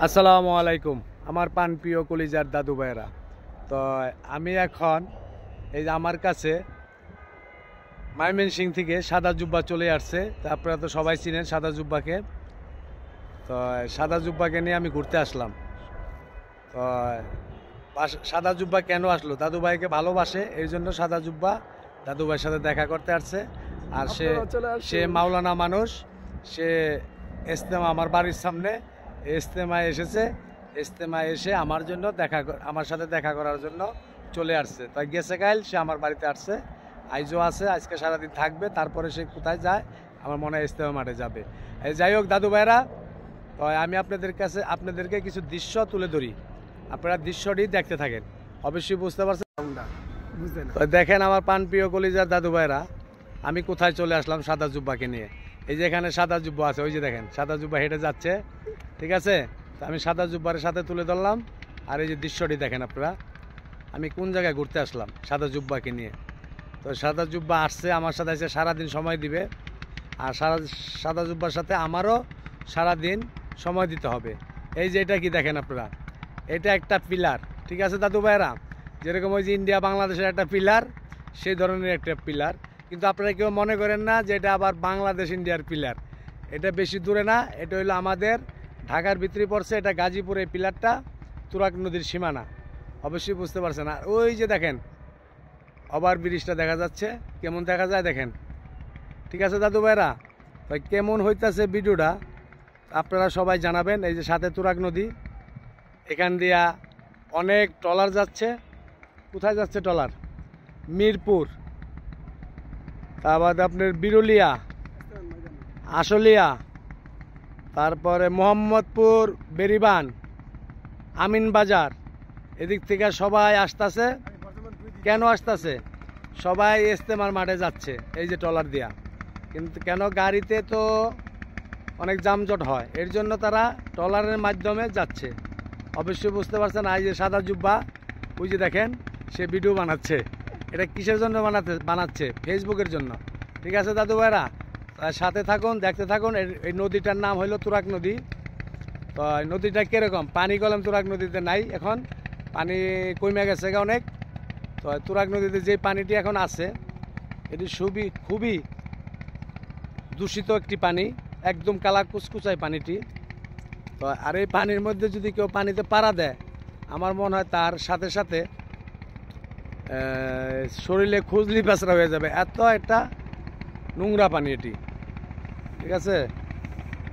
আসসালামু আলাইকুম আমার প্রাণপ্রিয় কলিজার দাদু ভাইরা। তো আমি এখন এই যে আমার কাছে ময়মনসিংহ থেকে সাদা জুব্বা চলে আসছে। তো আপনারা তো সবাই চিনেন সাদা জুব্বাকে। তো সাদা জুব্বাকে নিয়ে আমি ঘুরতে আসলাম। তো সাদা জুব্বা কেন আসলো? দাদু ভাইকে ভালোবাসে, এই জন্য সাদা জুব্বা দাদু ভাইয়ের সাথে দেখা করতে আসছে। আর সে মাওলানা মানুষ, সে ইজতেমা আমার বাড়ির সামনে ইজতেমায় এসেছে। ইজতেমায় এসে আমার জন্য আমার সাথে দেখা করার জন্য চলে আসছে। তাই গেছে কাল সে আমার বাড়িতে আসছে, আইজও আছে, আজকে সারাদিন থাকবে। তারপরে সে কোথায় যায় আমার মনে হয় ইজতেমা মাঠে যাবে। যাই হোক দাদু ভাইরা, তো আমি আপনাদেরকে কিছু দৃশ্য তুলে ধরি, আপনারা দৃশ্যটি দেখতে থাকেন, অবশ্যই বুঝতে পারছেন। তো দেখেন আমার প্রাণপ্রিয় কলিজার দাদু ভাইরা, আমি কোথায় চলে আসলাম সাদা জুব্বাকে নিয়ে। এই যে এখানে সাদা জুব্বা আছে, ওই যে দেখেন সাদা জুব্বা হেঁটে যাচ্ছে, ঠিক আছে। তো আমি সাদা জুব্বার সাথে তুলে ধরলাম। আর এই যে দৃশ্যটি দেখেন আপনারা, আমি কোন জায়গায় ঘুরতে আসলাম সাদা জুব্বাকে নিয়ে। তো সাদা জুব্বা আসছে আমার সাথে, এসে সারাদিন সময় দিবে। আর সাদা জুব্বার সাথে আমারও সারাদিন সময় দিতে হবে। এই যে এটা কি দেখেন আপনারা, এটা একটা পিলার, ঠিক আছে দাদু ভাইরা। যেরকম ওই যে ইন্ডিয়া বাংলাদেশের একটা পিলার, সেই ধরনের একটা পিলার। কিন্তু আপনারা কেউ মনে করেন না যে এটা আবার বাংলাদেশ ইন্ডিয়ার পিলার। এটা বেশি দূরে না, এটা হলো আমাদের ঢাকার ভিতরে পড়ছে। এটা গাজীপুরের পিলারটা, তুরাগ নদীর সীমানা, অবশ্যই বুঝতে পারছেন। আর ওই যে দেখেন ওভার ব্রিজটা দেখা যাচ্ছে, কেমন দেখা যায় দেখেন, ঠিক আছে দাদু ভাইরা। তাই কেমন হইতেছে ভিডিওটা আপনারা সবাই জানাবেন। এই যে সাথে তুরাগ নদী, এখান দিয়া অনেক ট্রলার যাচ্ছে। কোথায় যাচ্ছে ট্রলার? মিরপুর, তারপর আপনার বিরুলিয়া, আশুলিয়া, তারপরে মোহাম্মদপুর, বেরিবান, আমিনবাজার, এদিক থেকে সবাই আসতেছে। কেন আসতেছে? সবাই ইজতেমার মাঠে যাচ্ছে এই যে ট্রলার দিয়া। কিন্তু কেন? গাড়িতে তো অনেক যানজট হয়, এর জন্য তারা ট্রলারের মাধ্যমে যাচ্ছে, অবশ্যই বুঝতে পারছেন। এই যে সাদা জুব্বা, ওই যে দেখেন সে ভিডিও বানাচ্ছে। এটা কিসের জন্য বানাচ্ছে? ফেসবুকের জন্য, ঠিক আছে দাদু ভাইরা। সাথে থাকুন, দেখতে থাকুন। এই নদীটার নাম হলো তুরাগ নদী। তো নদীটা কীরকম? পানি কলম তুরাগ নদীতে নাই, এখন পানি কমে গেছে অনেক। তো তুরাগ নদীতে যে পানিটি এখন আছে, এটি খুবই দূষিত একটি পানি, একদম কালা কুচকুচায় পানিটি। তো আর এই পানির মধ্যে যদি কেউ পানিতে পাড়া দেয়, আমার মনে হয় তার সাথে সাথে শরীরে খুজলি পেঁচড়া হয়ে যাবে, এত একটা নোংরা পানি এটি, ঠিক আছে।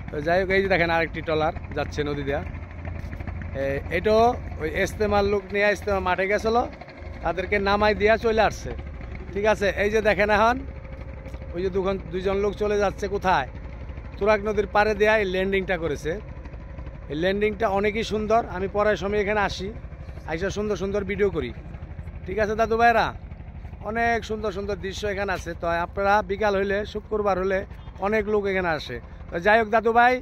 তো যাই হোক, এই যে দেখেন আরেকটি ট্রলার যাচ্ছে নদী দিয়া। এটাও ওই ইজতেমার লোক নিয়ে ইজতেমা মাঠে গেছিলো, তাদেরকে নামাই দিয়া চলে আসছে, ঠিক আছে। এই যে দেখেন এখন ওই যে দুজন লোক চলে যাচ্ছে কোথায়? তুরাগ নদীর পাড়ে দেয়া এই ল্যান্ডিংটা করেছে। এই ল্যান্ডিংটা অনেকই সুন্দর। আমি পরের সময় এখানে আইসা সুন্দর সুন্দর ভিডিও করি, ঠিক আছে দাদু ভাইরা। অনেক সুন্দর সুন্দর দৃশ্য এখানে আছে। তো আপনারা বিকাল হইলে, শুক্রবার হলে অনেক লোক এখানে আসে। তো যাই হোক দাদু ভাই,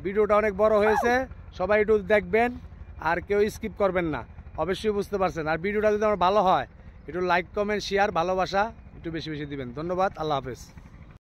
ভিডিওটা অনেক বড় হয়েছে, সবাই একটু দেখবেন আর কেউ স্কিপ করবেন না, অবশ্যই বুঝতে পারছেন। আর ভিডিওটা যদি আমার ভালো হয়, একটু লাইক, কমেন্ট, শেয়ার, ভালোবাসা একটু বেশি বেশি দিবেন। ধন্যবাদ, আল্লাহ হাফেজ।